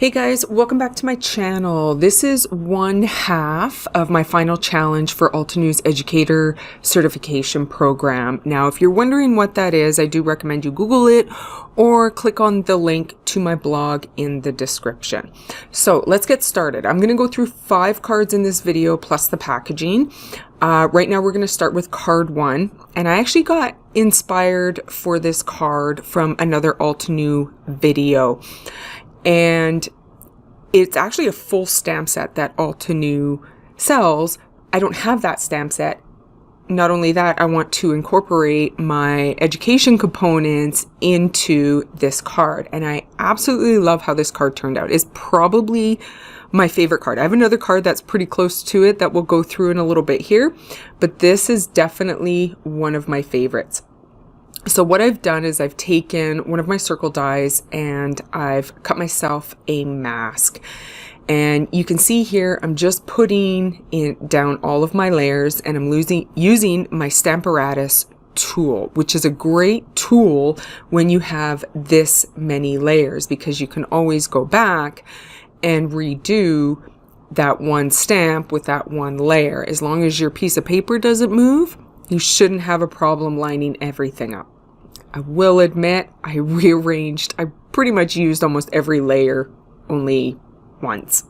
Hey guys, welcome back to my channel. This is one half of my final challenge for Altenew's Educator Certification Program. Now, if you're wondering what that is, I do recommend you Google it or click on the link to my blog in the description. So let's get started. I'm going to go through 5 cards in this video plus the packaging. Right now we're going to start with card 1, and I actually got inspired for this card from another Altenew video. And it's actually a full stamp set that Altenew sells. I don't have that stamp set. Not only that, I want to incorporate my education components into this card. And I absolutely love how this card turned out. It's probably my favorite card. I have another card that's pretty close to it that we'll go through in a little bit here, but this is definitely one of my favorites. So what I've done is I've taken one of my circle dies and I've cut myself a mask. And you can see here, I'm just putting down all of my layers, and I'm using my Stamparatus tool, which is a great tool when you have this many layers, because you can always go back and redo that one stamp with that one layer. As long as your piece of paper doesn't move, you shouldn't have a problem lining everything up. I will admit, I rearranged. I pretty much used almost every layer only once.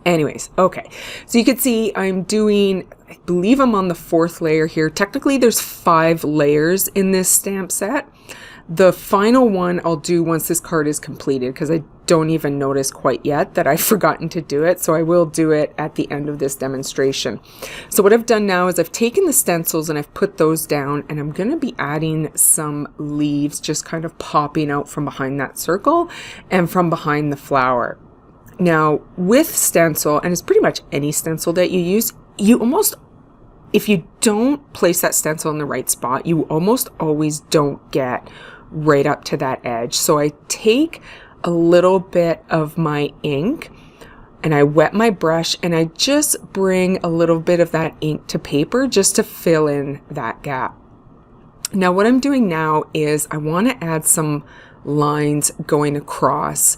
Anyways, okay. So you can see I'm doing, I believe I'm on the 4th layer here. Technically there's 5 layers in this stamp set. The final one I'll do once this card is completed, because I don't even notice quite yet that I've forgotten to do it. So I will do it at the end of this demonstration. So what I've done now is I've taken the stencils and I've put those down, and I'm going to be adding some leaves just kind of popping out from behind that circle and from behind the flower. Now with stencil, and it's pretty much any stencil that you use, if you don't place that stencil in the right spot, you almost always don't get right up to that edge. So I take a little bit of my ink and I wet my brush and I just bring a little bit of that ink to paper just to fill in that gap. Now what I'm doing now is I want to add some lines going across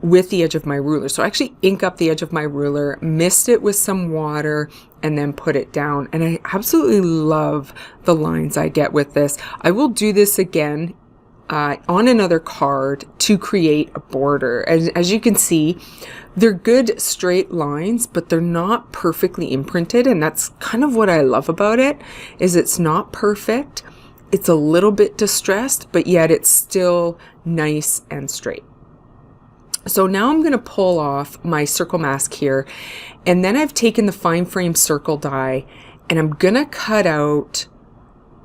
with the edge of my ruler. So I actually ink up the edge of my ruler, mist it with some water, and then put it down. And I absolutely love the lines I get with this. I will do this again on another card to create a border. As you can see, they're good straight lines, but they're not perfectly imprinted. And that's kind of what I love about it, is it's not perfect. It's a little bit distressed, but yet it's still nice and straight. So now I'm going to pull off my circle mask here, and then I've taken the fine frame circle die and I'm going to cut out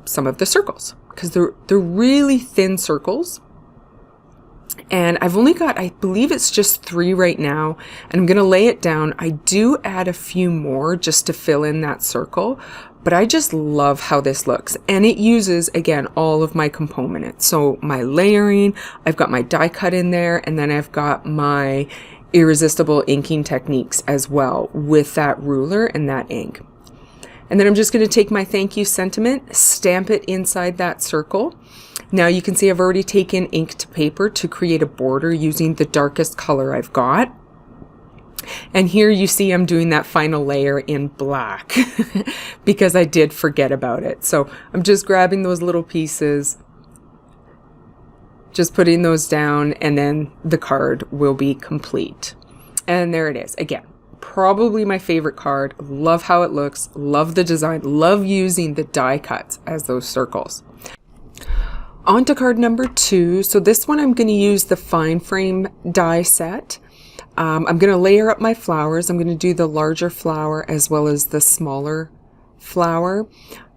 some of the circles, because they're really thin circles. And I've only got, I believe it's just 3 right now, and I'm going to lay it down. I do add a few more just to fill in that circle, but I just love how this looks. And it uses, again, all of my components. So my layering, I've got my die cut in there, and then I've got my irresistible inking techniques as well with that ruler and that ink. And then I'm just going to take my thank you sentiment, stamp it inside that circle. Now you can see I've already taken ink to paper to create a border using the darkest color I've got. And here you see I'm doing that final layer in black because I did forget about it. So I'm just grabbing those little pieces, just putting those down, and then the card will be complete. And there it is. Again, probably my favorite card. Love how it looks, love the design, love using the die cuts as those circles. On to card number 2. So this one I'm going to use the fine frame die set. I'm going to layer up my flowers. I'm going to do the larger flower as well as the smaller flower.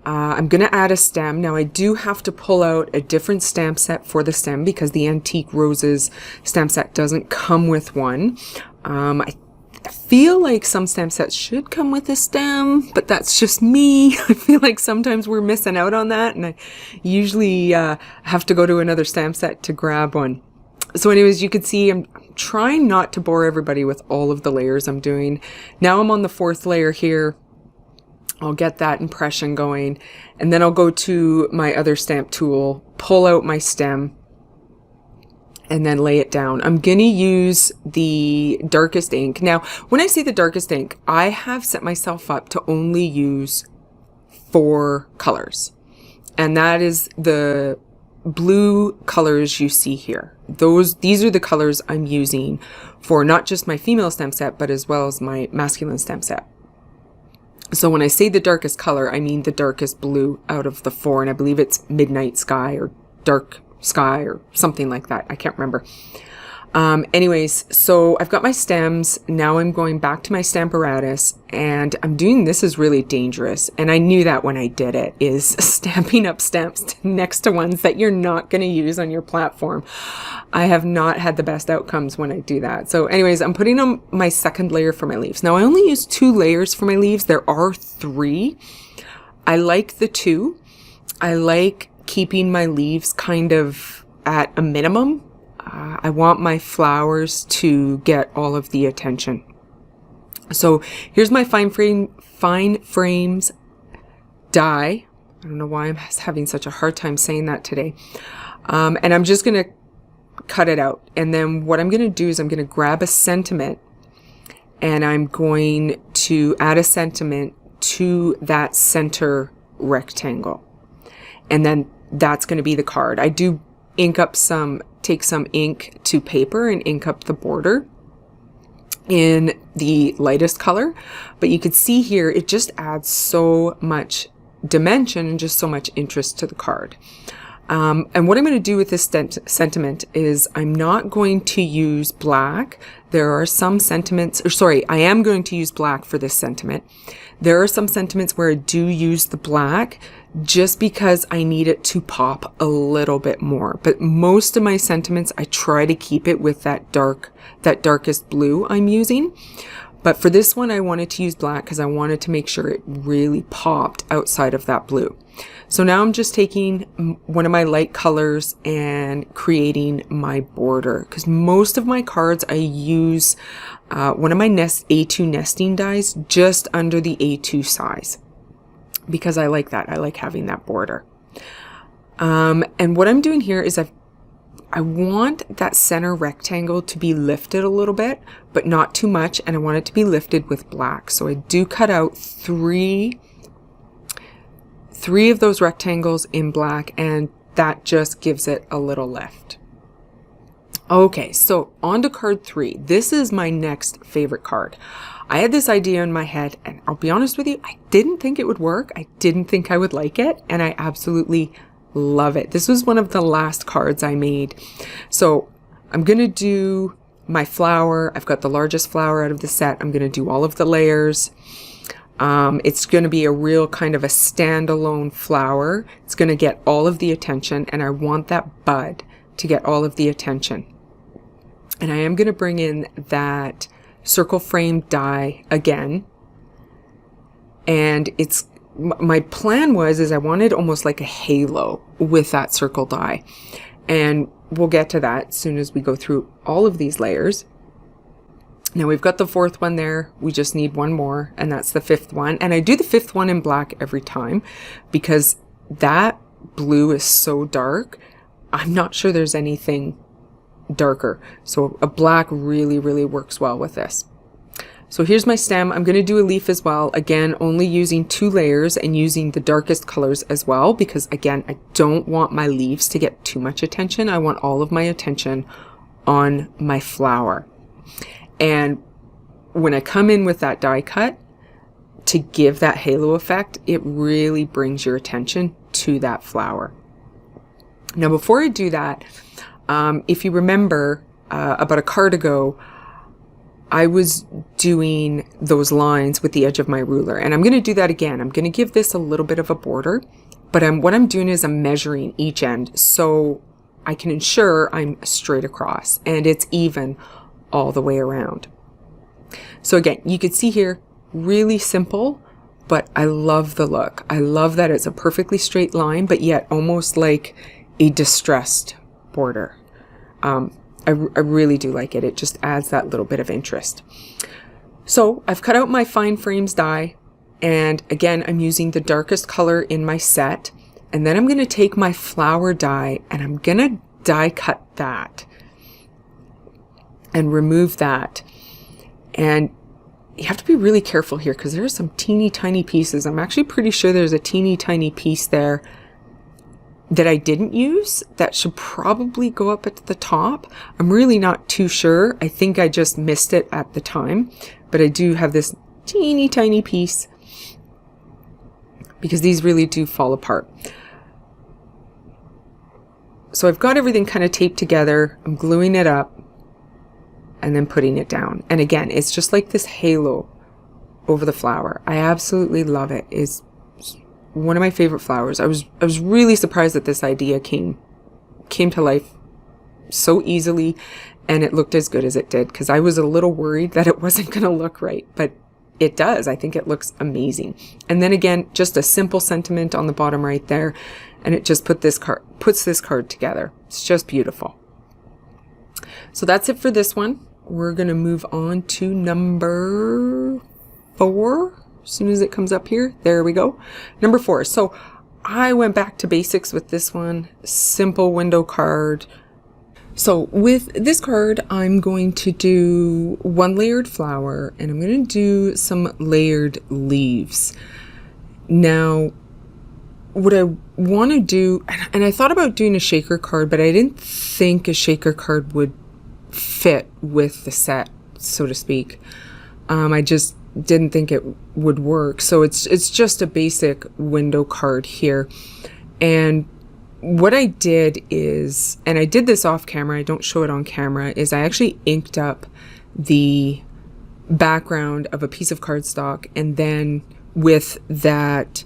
I'm going to add a stem. Now I do have to pull out a different stamp set for the stem because the Antique Roses stamp set doesn't come with one. I feel like some stamp sets should come with a stem, but that's just me. I feel like sometimes we're missing out on that, and I usually have to go to another stamp set to grab one. So anyways, you can see I'm trying not to bore everybody with all of the layers I'm doing. Now I'm on the 4th layer here. I'll get that impression going, and then I'll go to my other stamp tool, pull out my stem, and then lay it down. I'm going to use the darkest ink. Now, when I say the darkest ink, I have set myself up to only use 4 colors. And that is the blue colors you see here. These are the colors I'm using for not just my female stem set, but as well as my masculine stem set. So when I say the darkest color, I mean the darkest blue out of the 4. And I believe it's Midnight Sky or Dark Sky or something like that. I can't remember. Anyways, so I've got my stems. Now I'm going back to my Stamparatus, and I'm doing, this is really dangerous. And I knew that when I did it, is stamping up stamps next to ones that you're not going to use on your platform. I have not had the best outcomes when I do that. So anyways, I'm putting on my second layer for my leaves. Now I only use 2 layers for my leaves. There are 3. I like the 2. I like keeping my leaves kind of at a minimum. I want my flowers to get all of the attention. So here's my fine frames die. I don't know why I'm having such a hard time saying that today. And I'm just going to cut it out. And then what I'm going to do is I'm going to grab a sentiment, and I'm going to add a sentiment to that center rectangle. And then that's going to be the card. I do take some ink to paper and ink up the border in the lightest color. But you could see here, it just adds so much dimension and just so much interest to the card. And what I'm going to do with this sentiment is I'm not going to use black. There are some sentiments, I am going to use black for this sentiment. There are some sentiments where I do use the black just because I need it to pop a little bit more. But most of my sentiments, I try to keep it with that darkest blue I'm using. But for this one, I wanted to use black because I wanted to make sure it really popped outside of that blue. So now I'm just taking one of my light colors and creating my border, because most of my cards I use one of my A2 nesting dies just under the A2 size, because I like that. I like having that border. And what I'm doing here is I want that center rectangle to be lifted a little bit, but not too much. And I want it to be lifted with black. So I do cut out three of those rectangles in black, and that just gives it a little lift. Okay, so on to card 3. This is my next favorite card. I had this idea in my head, and I'll be honest with you, I didn't think it would work. I didn't think I would like it, and I absolutely love it. This was one of the last cards I made. So I'm going to do my flower. I've got the largest flower out of the set. I'm going to do all of the layers. It's going to be a real kind of a standalone flower. It's going to get all of the attention, and I want that bud to get all of the attention. And I am going to bring in that circle frame die again. And my plan is I wanted almost like a halo with that circle die. And we'll get to that as soon as we go through all of these layers. Now we've got the 4th one there. We just need one more, and that's the 5th one. And I do the 5th one in black every time because that blue is so dark. I'm not sure there's anything darker. So a black really, really works well with this. So here's my stem. I'm going to do a leaf as well. Again, only using 2 layers and using the darkest colors as well, because again, I don't want my leaves to get too much attention. I want all of my attention on my flower. And when I come in with that die cut to give that halo effect, it really brings your attention to that flower. Now, before I do that, if you remember about a card ago, I was doing those lines with the edge of my ruler, and I'm going to do that again. I'm going to give this a little bit of a border, but what I'm doing is I'm measuring each end so I can ensure I'm straight across and it's even all the way around. So again, you can see here, really simple, but I love the look. I love that it's a perfectly straight line, but yet almost like a distressed border. I really do like it. It just adds that little bit of interest. So I've cut out my fine frames die, and again, I'm using the darkest color in my set. And then I'm going to take my flower die and I'm going to die cut that. and remove that. And you have to be really careful here because there are some teeny tiny pieces. I'm actually pretty sure there's a teeny tiny piece there that I didn't use that should probably go up at the top. I'm really not too sure. I think I just missed it at the time, but I do have this teeny tiny piece because these really do fall apart. So I've got everything kind of taped together. I'm gluing it up and then putting it down. And again, it's just like this halo over the flower. I absolutely love it. It's one of my favorite flowers. I was really surprised that this idea came to life so easily and it looked as good as it did, because I was a little worried that it wasn't going to look right, but it does. I think it looks amazing. And then again, just a simple sentiment on the bottom right there, and it just puts this card together. It's just beautiful. So that's it for this one. We're going to move on to number 4. As soon as it comes up here, there we go. Number 4. So I went back to basics with this one. Simple window card. So with this card, I'm going to do one layered flower and I'm going to do some layered leaves. Now, what I want to do, and I thought about doing a shaker card, but I didn't think a shaker card would fit with the set, so to speak. I just didn't think it would work. So it's just a basic window card here. And what I did is, and I did this off camera, I don't show it on camera, is I actually inked up the background of a piece of cardstock, and then with that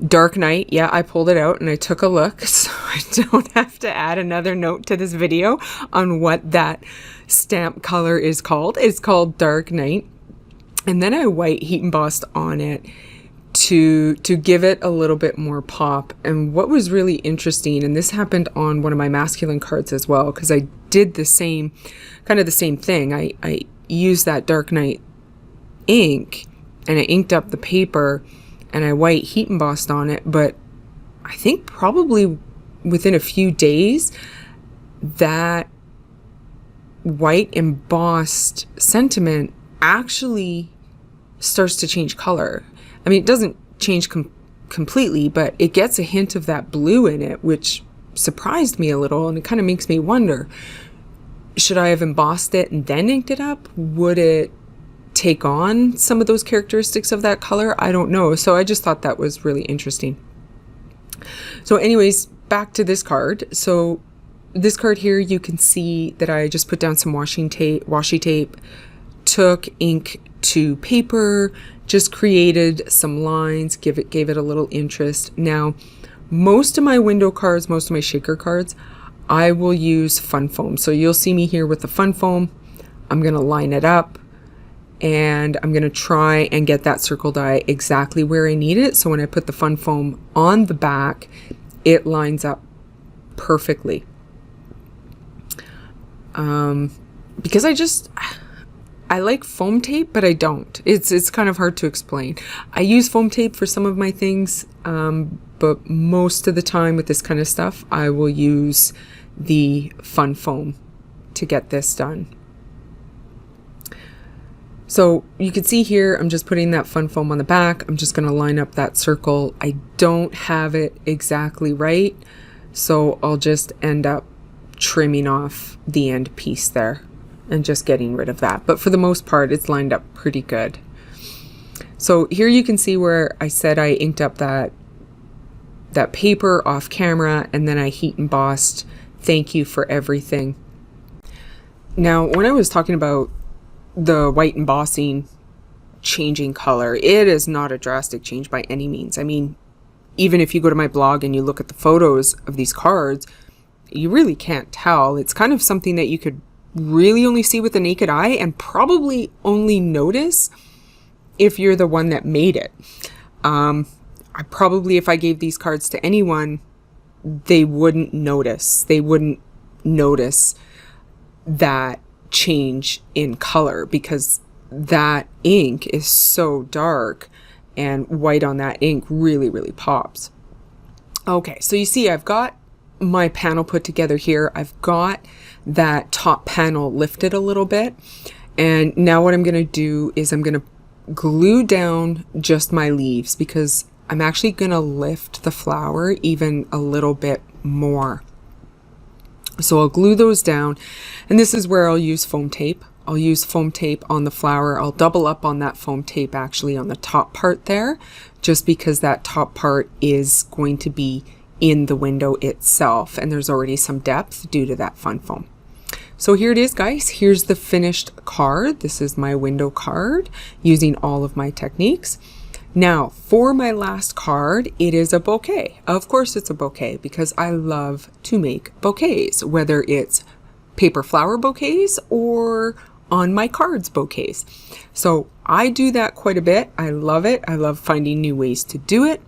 Dark Night, yeah, I pulled it out and I took a look, so I don't have to add another note to this video on what that stamp color is called. It's called Dark Night. And then I white heat embossed on it to give it a little bit more pop. And what was really interesting, and this happened on one of my masculine cards as well, because I did the same thing. I used that Dark Night ink and I inked up the paper and I white heat embossed on it, but I think probably within a few days that white embossed sentiment actually starts to change color. I mean, it doesn't change completely, but it gets a hint of that blue in it, which surprised me a little, and it kind of makes me wonder, should I have embossed it and then inked it up? Would it take on some of those characteristics of that color? I don't know. So I just thought that was really interesting. So anyways, back to this card. So this card here, you can see that I just put down some washi tape, took ink to paper, just created some lines, gave it a little interest. Now, most of my window cards, most of my shaker cards, I will use fun foam. So you'll see me here with the fun foam. I'm going to line it up and I'm going to try and get that circle die exactly where I need it. So when I put the fun foam on the back, it lines up perfectly. Because I like foam tape, but I don't. It's kind of hard to explain. I use foam tape for some of my things, but most of the time with this kind of stuff, I will use the fun foam to get this done. So you can see here, I'm just putting that fun foam on the back. I'm just going to line up that circle. I don't have it exactly right, so I'll just end up trimming off the end piece there and just getting rid of that. But for the most part, it's lined up pretty good. So here you can see where I said I inked up that paper off camera, and then I heat embossed "Thank you for everything." Now, when I was talking about the white embossing changing color, it is not a drastic change by any means. I mean, even if you go to my blog and you look at the photos of these cards, you really can't tell. It's kind of something that you could really only see with the naked eye, and probably only notice if you're the one that made it. I probably, if I gave these cards to anyone, they wouldn't notice. They wouldn't notice that change in color, because that ink is so dark and white on that ink really, really pops. Okay, so you see I've got my panel put together here. I've got that top panel lifted a little bit. And now what I'm going to do is I'm going to glue down just my leaves, because I'm actually going to lift the flower even a little bit more. So I'll glue those down, and this is where I'll use foam tape. I'll use foam tape on the flower. I'll double up on that foam tape actually on the top part there, just because that top part is going to be in the window itself, and there's already some depth due to that fun foam. So here it is, guys. Here's the finished card. This is my window card using all of my techniques. Now, for my last card, it is a bouquet. Of course it's a bouquet, because I love to make bouquets, whether it's paper flower bouquets or on my cards bouquets. So I do that quite a bit. I love it. I love finding new ways to do it.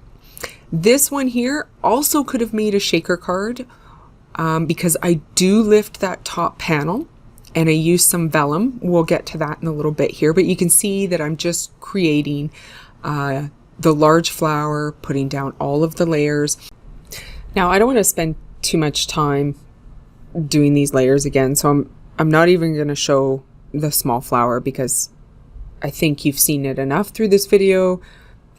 This one here also could have made a shaker card, because I do lift that top panel and I use some vellum. We'll get to that in a little bit here, but you can see that I'm just creating the large flower, putting down all of the layers. Now I don't want to spend too much time doing these layers again, so I'm not even going to show the small flower, because I think you've seen it enough through this video,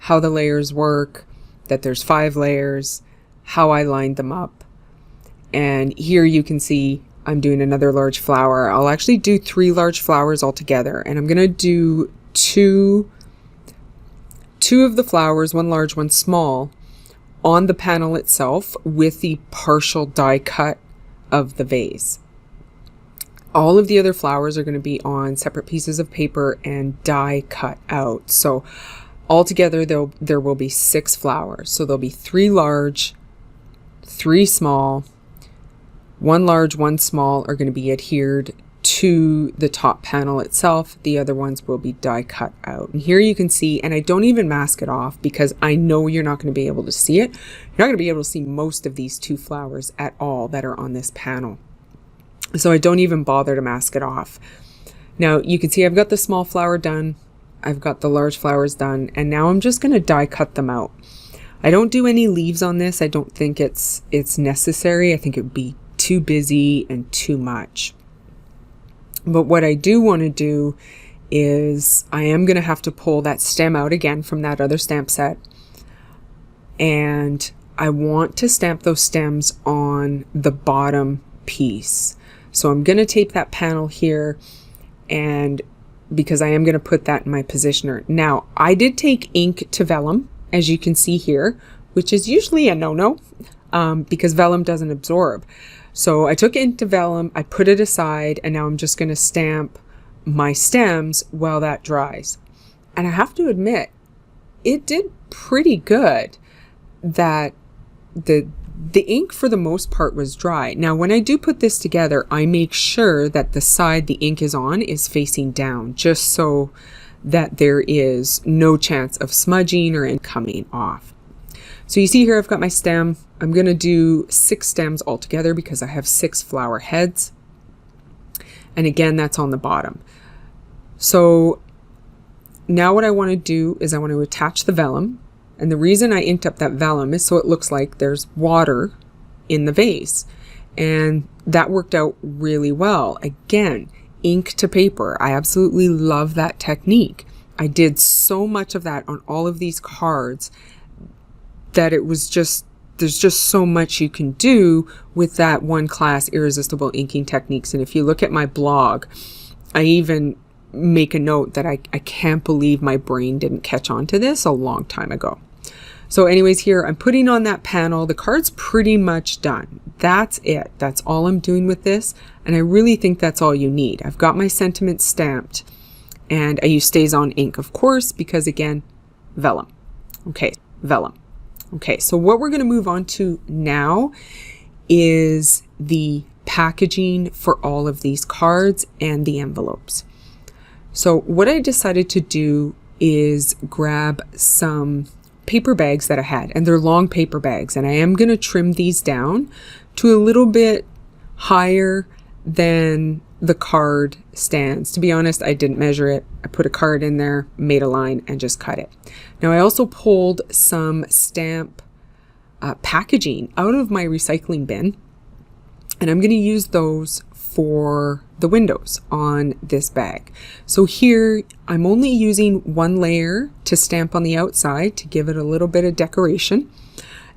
how the layers work, that there's 5 layers, how I lined them up. And here you can see I'm doing another large flower. I'll actually do 3 large flowers altogether, and I'm going to do two of the flowers, one large, one small, on the panel itself with the partial die cut of the vase. All of the other flowers are going to be on separate pieces of paper and die cut out. So altogether there will be 6 flowers. So there'll be 3 large, 3 small, 1 large, 1 small are going to be adhered to the top panel itself. The other ones will be die cut out. And here you can see, and I don't even mask it off because I know you're not going to be able to see it. You're not going to be able to see most of these 2 flowers at all that are on this panel. So I don't even bother to mask it off. Now you can see I've got the small flower done. I've got the large flowers done, and now I'm just going to die cut them out. I don't do any leaves on this. I don't think it's necessary. I think it would be too busy and too much. But what I do want to do is I am going to have to pull that stem out again from that other stamp set. And I want to stamp those stems on the bottom piece. So I'm going to tape that panel here, and because I am going to put that in my positioner. Now, I did take ink to vellum, as you can see here, which is usually a no-no, because vellum doesn't absorb. So I took ink to vellum, I put it aside, and now I'm just going to stamp my stems while that dries. And I have to admit, it did pretty good that the ink for the most part was dry. Now, when I do put this together, I make sure that the side the ink is on is facing down, just so that there is no chance of smudging or ink coming off. So you see here, I've got my stem. I'm going to do 6 stems altogether because I have 6 flower heads. And again, that's on the bottom. So now what I want to do is I want to attach the vellum. And the reason I inked up that vellum is so it looks like there's water in the vase. And that worked out really well. Again, ink to paper. I absolutely love that technique. I did so much of that on all of these cards that it was just, there's just so much you can do with that one class, Irresistible Inking Techniques. And if you look at my blog, I even make a note that I can't believe my brain didn't catch on to this a long time ago. So anyways, here I'm putting on that panel. The card's pretty much done. That's it. That's all I'm doing with this. And I really think that's all you need. I've got my sentiments stamped, and I use StazOn ink, of course, because again, vellum. Okay, vellum. Okay, so what we're going to move on to now is the packaging for all of these cards and the envelopes. So what I decided to do is grab some paper bags that I had, and they're long paper bags, and I am going to trim these down to a little bit higher than the card stands. To be honest, I didn't measure it. I put a card in there, made a line, and just cut it. Now I also pulled some stamp packaging out of my recycling bin, and I'm going to use those for the windows on this bag. So here I'm only using one layer to stamp on the outside to give it a little bit of decoration.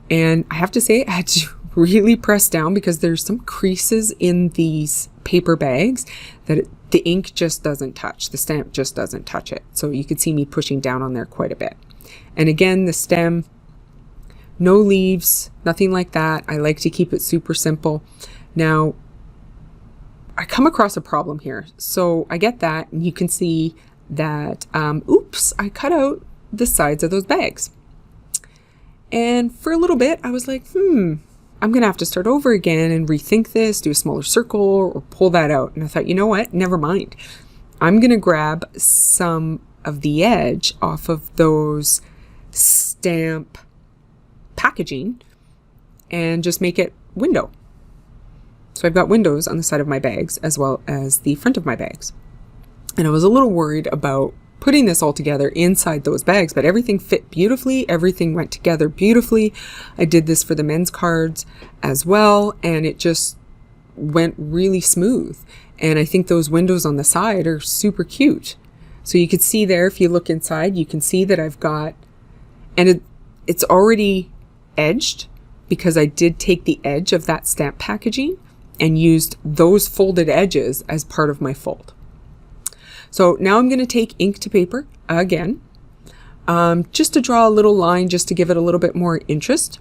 And I have to say I had to really press down because there's some creases in these paper bags that the ink just doesn't touch. The stamp just doesn't touch it. So you could see me pushing down on there quite a bit. And again, the stem, no leaves, nothing like that. I like to keep it super simple. Now, I come across a problem here. So I get that, and you can see that, oops, I cut out the sides of those bags. And for a little bit, I was like, I'm going to have to start over again and rethink this, do a smaller circle or pull that out. And I thought, you know what? Never mind. I'm going to grab some of the edge off of those stamp packaging and just make it window. So I've got windows on the side of my bags as well as the front of my bags. And I was a little worried about putting this all together inside those bags, but everything fit beautifully. Everything went together beautifully. I did this for the men's cards as well, and it just went really smooth. And I think those windows on the side are super cute. So you could see there, if you look inside, you can see that I've got, and it's already edged because I did take the edge of that stamp packaging and used those folded edges as part of my fold. So now I'm going to take ink to paper again, just to draw a little line, just to give it a little bit more interest,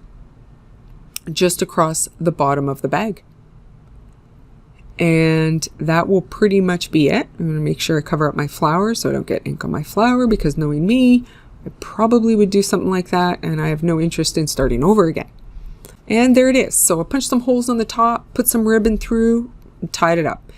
just across the bottom of the bag. And that will pretty much be it. I'm going to make sure I cover up my flower so I don't get ink on my flower, because knowing me, I probably would do something like that, and I have no interest in starting over again. And there it is. So I punched some holes on the top, put some ribbon through, and tied it up.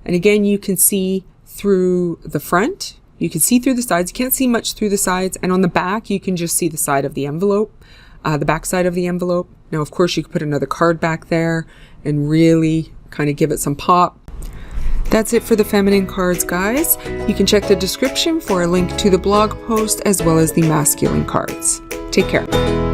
And again, you can see through the front, you can see through the sides. You can't see much through the sides, and on the back you can just see the side of the envelope, the back side of the envelope. Now of course you could put another card back there and really kind of give it some pop. That's it for the feminine cards, guys. You can check the description for a link to the blog post as well as the masculine cards. Take care.